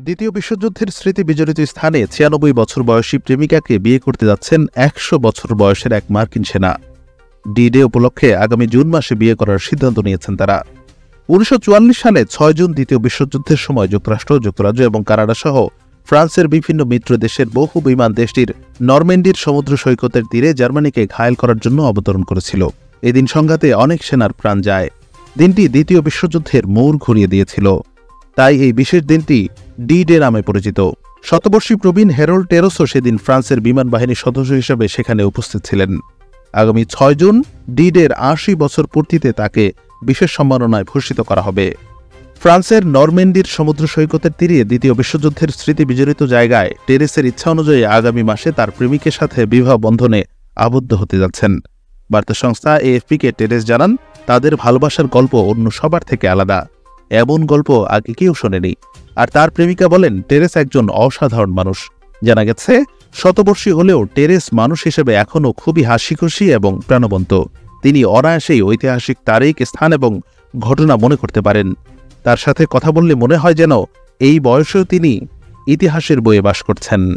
দ্বিতীয় বিশ্বযুদ্ধের স্মৃতি বিজড়িত স্থানে ৯৬ বছর বয়সী প্রেমিকাকে বিয়ে করতে যাচ্ছেন ১০০ বছর বয়সের এক মার্কিন সেনা। ডি-ডে উপলক্ষে আগামী জুন মাসে বিয়ে করার সিদ্ধান্ত নিয়েছেন তারা। ১৯৪৪ সালে ৬ জুন দ্বিতীয় বিশ্বযুদ্ধের সময় যুক্তরাষ্ট্র, যুক্তরাজ্য এবং কানাডা সহ ফ্রান্সের বিভিন্ন মিত্র দেশের বহু বিমান দেশটির নরম্যান্ডির সমুদ্র সৈকতের তীরে জার্মানিকে ঘায়েল করার জন্য অবতরণ করেছিল। এদিন সংঘাতে অনেক সেনার প্রাণ যায়। দিনটি দ্বিতীয় বিশ্বযুদ্ধের মোড় ঘুরিয়ে দিয়েছিল। তাই এই বিশেষ দিনটি ডি-ডে নামে পরিচিত। শতবর্ষী প্রবীণ হেরল্ড টেরোসও সেদিন ফ্রান্সের বিমান বাহিনীর সদস্য হিসেবে সেখানে উপস্থিত ছিলেন। আগামী ৬ জুন ডি-ডের ৮০ বছর পূর্তিতে তাকে বিশেষ সম্মাননায় ভূষিত করা হবে। ফ্রান্সের নরম্যান্ডির সমুদ্র সৈকতের তীরে দ্বিতীয় বিশ্বযুদ্ধের স্মৃতি বিজড়িত জায়গায় টেরেসের ইচ্ছা অনুযায়ী আগামী মাসে তার প্রেমিকের সাথে বিবাহ বন্ধনে আবদ্ধ হতে যাচ্ছেন। বার্তা সংস্থা এএফপিকে টেরেস জানান, তাদের ভালোবাসার গল্প অন্য সবার থেকে আলাদা। এমন গল্প আগে কেউ শোনেনি। আর তার প্রেমিকা বলেন, টেরেস একজন অসাধারণ মানুষ। জানা গেছে, শতবর্ষী হলেও টেরেস মানুষ হিসেবে এখনও খুবই হাসিখুশি এবং প্রাণবন্ত। তিনি অনায়াসেই ঐতিহাসিক তারিখ, স্থান এবং ঘটনা মনে করতে পারেন। তার সাথে কথা বললে মনে হয় যেন এই বয়সেও তিনি ইতিহাসের বইয়ে বাস করছেন।